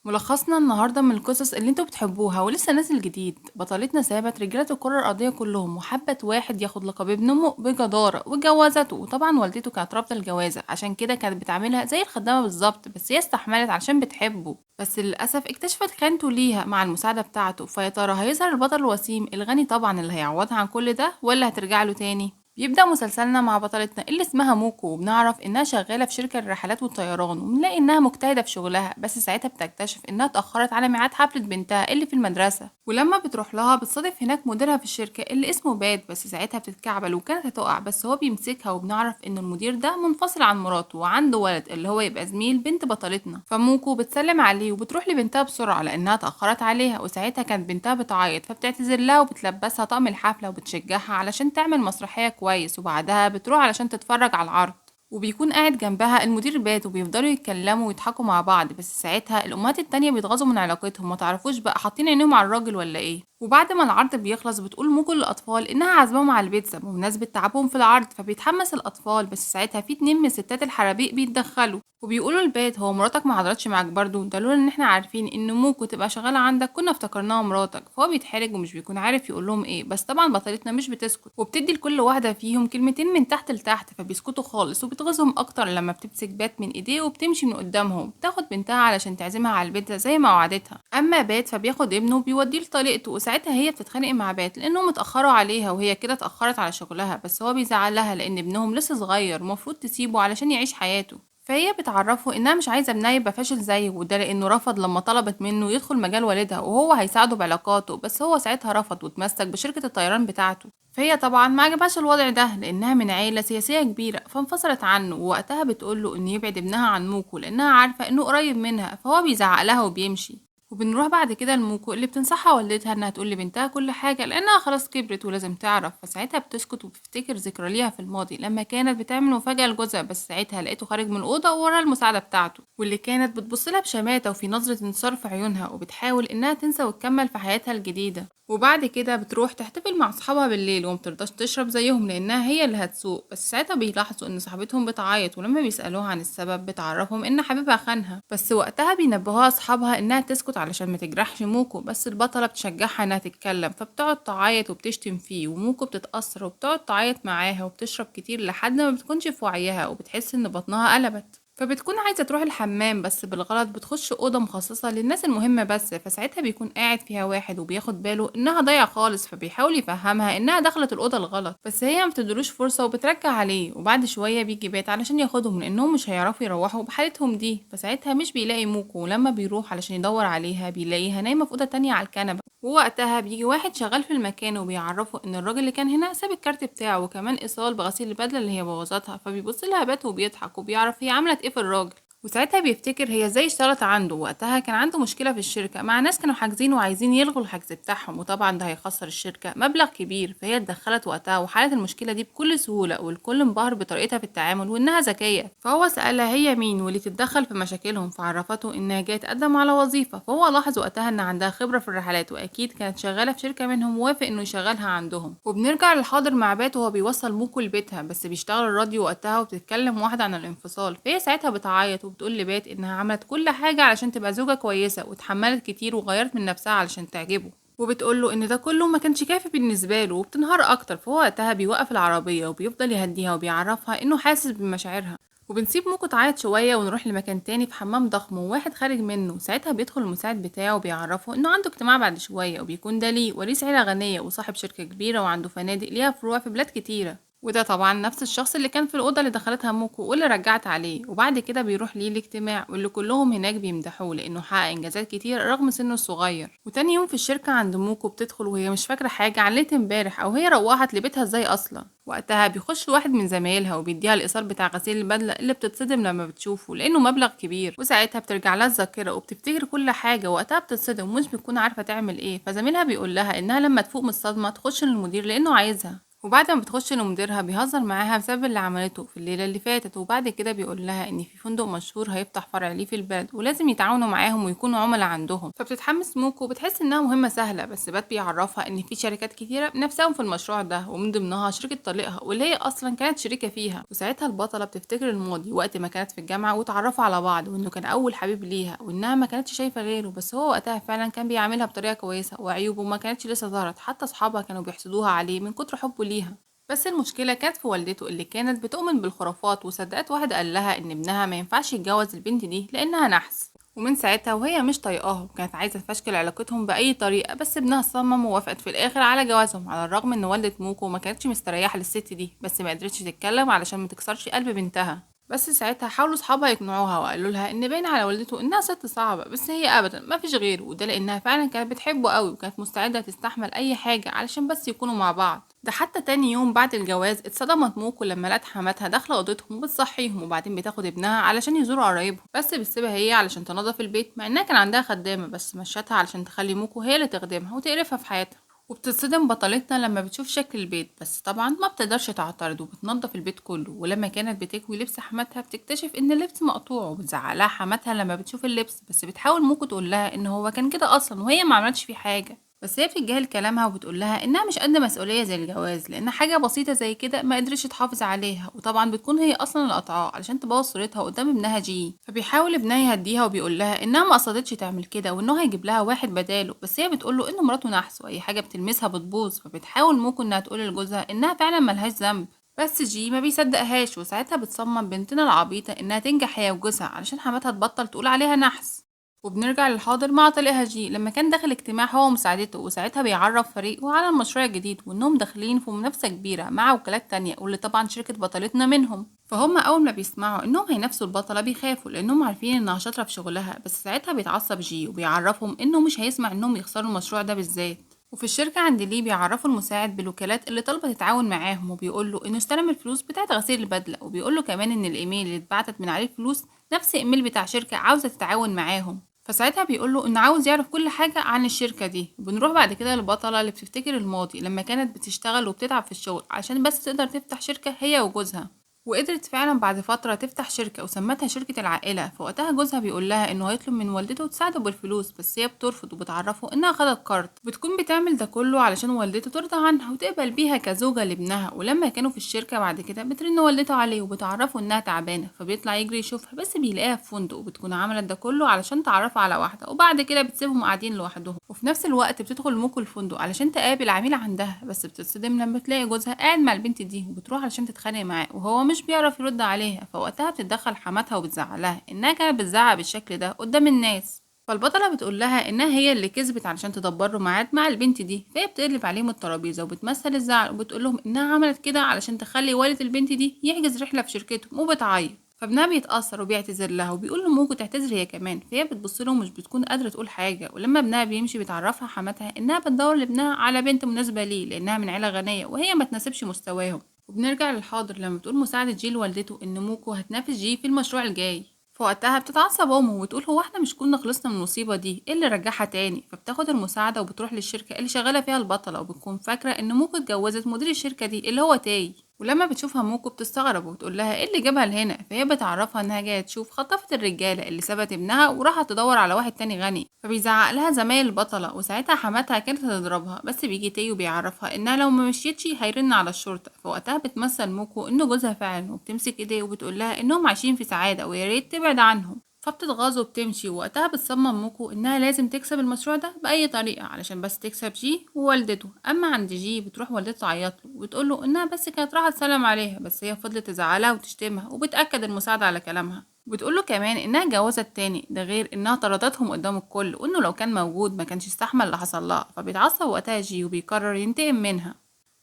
ملخصنا النهاردة من القصص اللي انتوا بتحبوها ولسه نازل جديد. بطلتنا سابت رجالة الكرة الأرضية كلهم وحبت واحد ياخد لقب ابن أمه بجدارة وجوزته، وطبعا والدته كانت رافضة الجوازة عشان كده كانت بتعاملها زي الخدامة بالظبط، بس هي استحملت عشان بتحبه. بس للأسف اكتشفت خيانته ليها مع المساعدة بتاعته. فيا ترى هيظهر البطل الوسيم الغني طبعا اللي هيعوضها عن كل ده، ولا هترجع له تاني؟ بيبدأ مسلسلنا مع بطلتنا اللي اسمها موكو، وبنعرف إنها شغالة في شركة الرحلات والطيران، وبنلاقي إنها مجتهدة في شغلها، بس ساعتها بتكتشف إنها اتأخرت على ميعاد حفلة بنتها اللي في المدرسة. ولما بتروح لها بتصادف هناك مديرها في الشركة اللي اسمه باد، بس ساعتها بتتكعبل وكانت هتقع، بس هو بيمسكها. وبنعرف إن المدير ده منفصل عن مراته وعنده ولد اللي هو يبقى زميل بنت بطلتنا. فموكو بتسلم عليه وبتروح لبنتها بسرعة لأنها اتأخرت عليها، وساعتها كانت بنتها بتعيط فبتعتذر لها وبتلبسها طقم الحفلة وبتشجعها علشان تعمل مسرحية كويس. وبعدها بتروح علشان تتفرج على العرض، وبيكون قاعد جنبها المدير بات، وبيفضلوا يتكلموا ويضحكوا مع بعض. بس ساعتها الامهات التانية بيتغاظوا من علاقتهم، ما تعرفوش بقى حاطين عينيهم على الراجل ولا ايه. وبعد ما العرض بيخلص بتقول موكو للاطفال انها عازماهم على البيتزا بمناسبة تعبهم في العرض، فبيتحمس الاطفال. بس ساعتها في اتنين من ستات الحرابيق بيتدخلوا وبيقولوا لبات هو مراتك ما حضرتش معاك برضو؟ ده لولا ان احنا عارفين ان موكو تبقى شغاله عندك كنا افتكرناها مراتك. فهو بيتحرج ومش بيكون عارف يقول لهم ايه، بس طبعا بطلتنا مش بتسكت وبتدي لكل واحده فيهم كلمتين من تحت لتحت، فبيسكتوا خالص. وبتغيظهم اكتر لما بتمسك بات من ايديه وبتمشي من قدامهم، بتاخد بنتها علشان تعزمها على البيتزا زي ما وعدتها. اما بات فبياخد ابنه وبيوديه لطليقته، وساعتها هي بتتخانق مع بات لانهم اتاخروا عليها وهي كده اتاخرت على شغلها، بس هو بيزعلها لان ابنهم لسه صغير ومفروض تسيبه علشان يعيش حياته. فهي بتعرفه انها مش عايزه ابنها يبقى فاشل زيه، وده لانه رفض لما طلبت منه يدخل مجال والدها وهو هيساعده بعلاقاته، بس هو ساعتها رفض واتمسك بشركه الطيران بتاعته. فهي طبعا ما عجبهاش الوضع ده لانها من عيله سياسيه كبيره، فانفصلت عنه. ووقتها بتقوله انه يبعد ابنها عن موكو لانها عارفه انه قريب منها، فهو بيزعق لها وبيمشي. وبنروح بعد كده لموكو اللي بتنصحها والدتها انها تقول لبنتها كل حاجه لانها خلاص كبرت ولازم تعرف. فساعتها بتسكت وبتفتكر ذكرى ليها في الماضي لما كانت بتعمل مفاجاه لجوزها، بس ساعتها لقيته خارج من الاوضه ورا المساعده بتاعته، واللي كانت بتبصلها بشماته وفي نظره انتصار في عيونها، وبتحاول انها تنسى وتكمل في حياتها الجديده. وبعد كده بتروح تحتفل مع اصحابها بالليل ومترضاش تشرب زيهم لانها هي اللي هتسوق، بس ساعتها بيلاحظوا ان صاحبتهم بتعيط، ولما بيسالوها عن السبب بتعرفهم ان حبيبها خانها. بس وقتها بينبهوها اصحابها انها تسكت علشان ما تجرحش موكو، بس البطله بتشجعها انها تتكلم، فبتقعد تعيط وبتشتم فيه، وموكو بتتاثر وبتقعد تعيط معاها وبتشرب كتير لحد ما بتكونش في وعيها وبتحس ان بطنها قلبت. فبتكون عايزة تروح الحمام بس بالغلط بتخش أوضة مخصصة للناس المهمة بس، فساعتها بيكون قاعد فيها واحد وبياخد باله إنها ضايعة خالص، فبيحاول يفهمها إنها دخلت الأوضة الغلط، بس هي ما بتدلوش فرصة وبترجع عليه. وبعد شوية بيجي بيت علشان ياخدهم لأنهم مش هيعرفوا يروحوا بحالتهم دي. فساعتها مش بيلاقي موكو، ولما بيروح علشان يدور عليها بيلاقيها نايمة في أوضة تانية على الكنبة. ووقتها بيجي واحد شغال في المكان وبيعرفه ان الراجل اللي كان هنا ساب الكارت بتاعه وكمان ايصال بغسيل البدله اللي هي بوظتها. فبيبص لها بات وبيضحك وبيعرف هي عملت ايه في الراجل، وساعتها بيفتكر هي ازاي اشتغلت عنده. وقتها كان عنده مشكلة في الشركة مع ناس كانوا حاجزين وعايزين يلغوا الحجز بتاعهم، وطبعا ده هيخسر الشركة مبلغ كبير. فهي اتدخلت وقتها وحلت المشكلة دي بكل سهولة، والكل انبهر بطريقتها في التعامل وانها ذكية. فهو سألها هي مين واللي تتدخل في مشاكلهم، فعرفته انها جاية تقدم على وظيفة. فهو لاحظ وقتها ان عندها خبرة في الرحلات واكيد كانت شغالة في شركة منهم، ووافق انه يشغلها عندهم. وبنرجع للحاضر مع بات وهو بيوصل موكو لبيتها، بس بيشتغل الراديو وقتها وبتتكلم واحدة عن الانفصال. فهي ساعتها بتعيط وبتقول لبات انها عملت كل حاجة علشان تبقى زوجة كويسة واتحملت كتير وغيرت من نفسها علشان تعجبه، وبتقوله ان ده كله ما كانش كافي بالنسبة له، وبتنهار اكتر. فهو وقتها بيوقف العربية وبيفضل يهديها وبيعرفها انه حاسس بمشاعرها. وبنسيب موكو تعيط شوية ونروح لمكان تاني في حمام ضخم وواحد خارج منه. ساعتها بيدخل المساعد بتاعه وبيعرفه انه عنده اجتماع بعد شوية، وبيكون ده ليه وريث عيلة غنية وصاحب شركة كبيرة وعنده فنادق ليها فروع في بلاد كتيرة. وده طبعا نفس الشخص اللي كان في الأوضة اللي دخلتها موكو واللي رجعت عليه. وبعد كده بيروح ليه الاجتماع واللي كلهم هناك بيمدحوه لأنه حقق إنجازات كتير رغم سنه الصغير. وتاني يوم في الشركة عند موكو بتدخل وهي مش فاكرة حاجة عن ليلة امبارح أو هي روحت لبيتها ازاي أصلا. وقتها بيخش واحد من زمايلها وبيديها الإيصال بتاع غسيل البدلة اللي بتتصدم لما بتشوفه لأنه مبلغ كبير. وساعتها بترجع لها الذاكرة وبتفتكر كل حاجة. وقتها بتتصدم ومش بتكون عارفة تعمل ايه، فزميلها بيقول لها إنها لما تفوق من الصدمة تخش للمدير لأنه عايزها. وبعد ما بتخش لمديرها بيهزر معاها بسبب اللي عملته في الليلة اللي فاتت، وبعد كده بيقول لها ان في فندق مشهور هيفتح فرع ليه في البلد ولازم يتعاونوا معاهم ويكونوا عملاء عندهم. فبتتحمس موكو وبتحس انها مهمة سهلة، بس بات بيعرفها ان في شركات كتيرة بنفسهم في المشروع ده ومن ضمنها شركة طليقها واللي هي اصلا كانت شريكة فيها. وساعتها البطلة بتفتكر الماضي وقت ما كانت في الجامعة وتعرفوا على بعض، وانه كان اول حبيب ليها وانها ما كانتش شايفة غيره، بس هو وقتها فعلا كان بيعاملها بطريقة كويسة وعيوبه ما كانتش لسه ظهرت، حتى اصحابها كانوا بيحسدوها عليه من كتر حبه ليها. بس المشكلة كانت في والدته اللي كانت بتؤمن بالخرافات، وصدقت واحد قال لها ان ابنها ما ينفعش يتجوز البنت دي لانها نحس. ومن ساعتها وهي مش طايقاهم، كانت عايزة تفشكل علاقتهم بأي طريقة، بس ابنها صمم ووافقت في الآخر على جوازهم، على الرغم ان والدة موكو ما كانتش مستريحة للست دي، بس ما قدرتش تتكلم علشان ما تكسرش قلب بنتها. بس ساعتها حاولوا صحابها يقنعوها وقالوا لها ان باين على والدته انها ست صعبة، بس هي ابدا ما فيش غيره، وده لانها فعلا كانت بتحبه قوي وكانت مستعدة تستحمل اي حاجة علشان بس يكونوا مع بعض. ده حتى تاني يوم بعد الجواز اتصدمت موكو لما لقت حماتها داخله اوضتهم وبتصحيهم، وبعدين بتاخد ابنها علشان يزوروا قرايبهم، بس بتسيبها هي علشان تنظف البيت مع انها كان عندها خدامه، بس مشتها علشان تخلي موكو هي اللي تخدمها وتقرفها في حياتها. وبتتصدم بطلتنا لما بتشوف شكل البيت، بس طبعا ما بتقدرش تعترض وبتنظف البيت كله. ولما كانت بتكوي لبس حماتها بتكتشف ان اللبس مقطوع، وبتزعلها حماتها لما بتشوف اللبس، بس بتحاول موكو تقول لها ان هو كان كده اصلا وهي ما عملتش فيه حاجه، بس هي بتتجاهل كلامها وبتقول لها انها مش قد مسؤوليه زي الجواز، لان حاجه بسيطه زي كده ما قدرتش تحافظ عليها، وطبعا بتكون هي اصلا اللي قطعاه علشان تبوظ صورتها قدام ابنها جي. فبيحاول ابنها يهديها وبيقول لها انها ما قصدتش تعمل كده وانه هيجيب لها واحد بداله، بس هي بتقول له ان مراته نحس واي حاجه بتلمسها بتبوظ. فبتحاول موكو انها تقول لجوزها انها فعلا ملهاش ذنب، بس جي ما بيصدقهاش، وساعتها بتصمم بنتنا العبيطه انها تنجح هي وجوزها علشان حماتها تبطل تقول عليها نحس. وبنرجع للحاضر مع طليقها جي لما كان داخل اجتماع هو ومساعدته، وساعتها بيعرف فريقه على المشروع الجديد وانهم داخلين في منافسة كبيرة مع وكالات تانية، واللي طبعا شركة بطلتنا منهم. فهم اول ما بيسمعوا انهم هينافسوا البطلة بيخافوا لانهم عارفين انها شاطرة في شغلها، بس ساعتها بيتعصب جي وبيعرفهم انه مش هيسمع انهم يخسروا المشروع ده بالذات. وفي الشركة عند لي بيعرفوا المساعد بالوكالات اللي طالبة تتعاون معاهم، وبيقول له انه استلم الفلوس بتاعة غسيل البدلة، وبيقول له كمان ان الايميل اللي اتبعتت من عليه الفلوس نفس ايميل بتاع شركة عاوزة تتعاون معاهم. فساعتها بيقول له انه عاوز يعرف كل حاجة عن الشركة دي. وبنروح بعد كده للبطلة اللي بتفتكر الماضي لما كانت بتشتغل وبتتعب في الشغل عشان بس تقدر تفتح شركة هي وجوزها، وقدرت فعلا بعد فترة تفتح شركة وسمتها شركة العائلة. فوقتها جوزها بيقول لها انه هيطلب من والدته تساعده بالفلوس، بس هي بترفض وبتعرفه انها خدت قرض. بتكون بتعمل ده كله علشان والدته ترضى عنها وتقبل بيها كزوجة لابنها. ولما كانوا في الشركة بعد كده بترن والدته عليه وبتعرفه انها تعبانة، فبيطلع يجري يشوفها بس بيلاقيها في فندق، وبتكون عملت ده كله علشان تعرفه على واحدة، وبعد كده بتسيبهم قاعدين لوحدهم. وفي نفس الوقت بتدخل موكو الفندق علشان تقابل عميل عندها، بس بتتصدم لما تلاقي جوزها قاعد مع البنت دي، وبتروح علشان تتخانق معاه وهو مش بيعرف يرد عليها. فوقتها بتتدخل حماتها وبتزعلها انها كانت بتزعق بالشكل ده قدام الناس. فالبطلة بتقول لها انها هي اللي كسبت علشان تدبر له ميعاد مع البنت دي، فهي بتقلب عليهم الترابيزة وبتمثل الزعل وبتقول لهم انها عملت كده علشان تخلي والد البنت دي يحجز رحلة في شركتهم، وبتعيط. فابنها بيتأثر وبيعتذر لها وبيقول له ممكن تعتذر هي كمان، فهي بتبص له ومش بتكون قادرة تقول حاجة. ولما ابنها بيمشي بتعرفها حماتها انها بتدور لابنها على بنت مناسبة ليه لانها من عيلة غنية وهي ما تناسبش مستواهم. وبنرجع للحاضر لما بتقول مساعدة جي لوالدته ان موكو هتنافس جي في المشروع الجاي. فوقتها بتتعصب امه وتقول هو احنا مش كنا خلصنا من المصيبه دي، ايه اللي رجعها تاني؟ فبتاخد المساعده وبتروح للشركه اللي شغاله فيها البطله، وبتكون فاكره ان موكو اتجوزت مدير الشركه دي اللي هو تاي. ولما بتشوفها موكو بتستغرب وبتقول لها ايه اللي جابها لهنا، فهي بتعرفها انها جايه تشوف خطفت الرجاله اللي سابت ابنها وراحت تدور على واحد تاني غني. فبيزعق لها زمايل البطله، وساعتها حماتها كانت هتضربها، بس بيجي تاي وبيعرفها انها لو ما مشيتش هيرن على الشرطه. فوقتها بتمثل موكو انه جوزها فعلا، وبتمسك ايديه وبتقول لها انهم عايشين في سعاده ويا ريت تبعد عنهم. فبتتغاظ وبتمشي، ووقتها بتصمم موكو انها لازم تكسب المشروع ده باي طريقه علشان بس تكسب جي ووالدته. اما عند جي بتروح والدته تعيط له وتقول انها بس كانت رايحه تسلم عليها، بس هي فضلت تزعلها وتشتمها وبتاكد المساعده على كلامها. وبتقوله كمان انها جوزت تاني، ده غير انها طردتهم قدام الكل، وانه لو كان موجود ما كانش يستحمل اللي حصل لها. فبيتعصب وقتها جي وبيقرر ينتقم منها.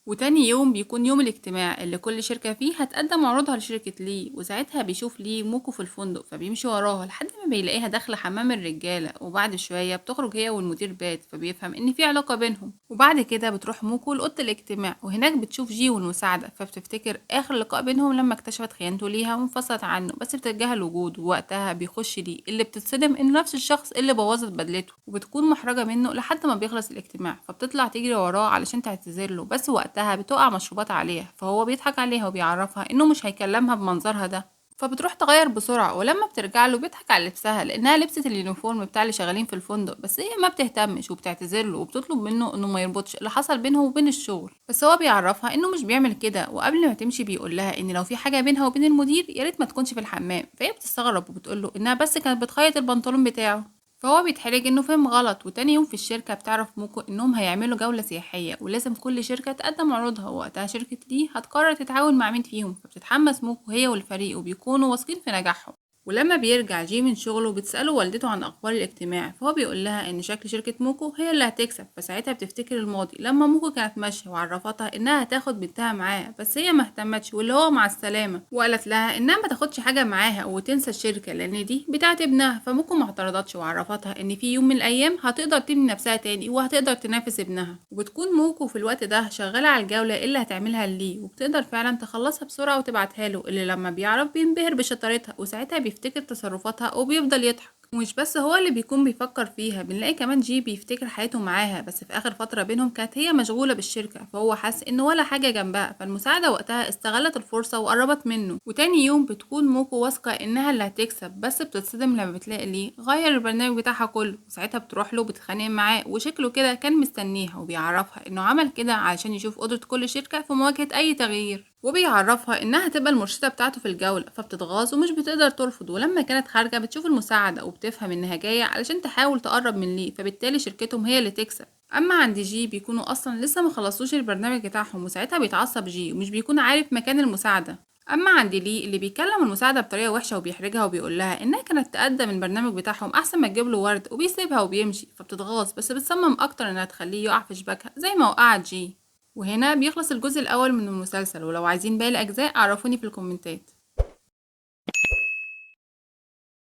وتاني يوم بيكون يوم الاجتماع اللي كل شركة فيه هتقدم عروضها لشركة لي، وساعتها بيشوف لي موكو في الفندق فبيمشي وراها لحد ما بيلاقيها داخلة حمام الرجالة. وبعد شوية بتخرج هي والمدير بات، فبيفهم ان في علاقة بينهم. وبعد كده بتروح موكو لأوضة الاجتماع، وهناك بتشوف جي والمساعدة، فبتفتكر آخر لقاء بينهم لما اكتشفت خيانته ليها وانفصلت عنه، بس بتتجاهل وجوده. ووقتها بيخش لي اللي بتتصدم انه نفس الشخص اللي بوظت بدلته، وبتكون محرجة منه لحد ما بيخلص الاجتماع. فبتطلع تجري وراه علشان تعتذر له، بس وقتها وقتها بتقع مشروبات عليها، فهو بيضحك عليها وبيعرفها انه مش هيكلمها بمنظرها ده، فبتروح تغير بسرعة. ولما بترجع له بيضحك على لبسها لانها لبست اليونيفورم بتاع اللي شغالين في الفندق، بس هي ما بتهتمش وبتعتذر له وبتطلب منه انه ما يربطش اللي حصل بينه وبين الشغل. بس هو بيعرفها انه مش بيعمل كده، وقبل ما تمشي بيقول لها ان لو في حاجة بينها وبين المدير يا ريت ما تكونش في الحمام. فهي بتستغرب وبتقول له انها بس كانت بتخيط البنطلون بتاعه. فهو بيتحرج انه فهم غلط. وتاني يوم في الشركة بتعرف موكو انهم هيعملوا جولة سياحية ولازم كل شركة تقدم عروضها، ووقتها شركة دي هتقرر تتعاون مع مين فيهم. فبتتحمس موكو هي والفريق وبيكونوا واثقين في نجاحهم. ولما بيرجع جي من شغله بتسأله والدته عن أخبار الاجتماع، فهو بيقول لها إن شكل شركة موكو هي اللي هتكسب. فساعتها بتفتكر الماضي لما موكو كانت ماشية وعرفتها إنها هتاخد بنتها معاها، بس هي ما اهتمتش واللي هو مع السلامة، وقالت لها إنها ما تاخدش حاجة معاها وتنسى الشركة لأن دي بتاعت ابنها. فموكو ما اعترضتش وعرفتها إن في يوم من الأيام هتقدر تبني نفسها تاني وهتقدر تنافس ابنها. وبتكون موكو في الوقت ده شغالة على الجولة اللي هتعملها ليه، وبتقدر فعلا تخلصها بسرعة وتبعتها له، اللي لما بيعرف بينبهر بشطارتها وساعتها بيفتكر تصرفاتها وبيفضل يضحك. ومش بس هو اللي بيكون بيفكر فيها، بنلاقي كمان جي بيفتكر حياته معاها، بس في اخر فترة بينهم كانت هي مشغولة بالشركة، فهو حس انه ولا حاجة جنبها. فالمساعدة وقتها استغلت الفرصة وقربت منه. وتاني يوم بتكون موكو واثقة انها اللي هتكسب، بس بتتصدم لما بتلاقي ليه غير البرنامج بتاعها كله. وساعتها بتروح له بتتخانق معاه، وشكله كده كان مستنيها، وبيعرفها انه عمل كده علشان يشوف قدرة كل شركة في مواجهة اي تغيير، وبيعرفها انها تبقى المرشدة بتاعته في الجولة. فبتتغاظ ومش بتقدر ترفض. ولما كانت خارجة بتشوف المساعدة وبتفهم انها جاية علشان تحاول تقرب من ليه، فبالتالي شركتهم هي اللي تكسب. اما عند جي بيكونوا اصلا لسه ما خلصوش البرنامج بتاعهم، وساعتها بيتعصب جي ومش بيكون عارف مكان المساعدة. اما عند لي اللي بيكلم المساعدة بطريقة وحشة وبيحرجها وبيقول لها انها كانت تقدم البرنامج بتاعهم احسن ما تجيب له ورد، وبيسيبها وبيمشي. فبتتغاظ بس بتصمم اكتر انها تخليه يقع في شباكها زي ما وقعت جي. وهنا بيخلص الجزء الأول من المسلسل، ولو عايزين باقي الأجزاء عرفوني في الكومنتات.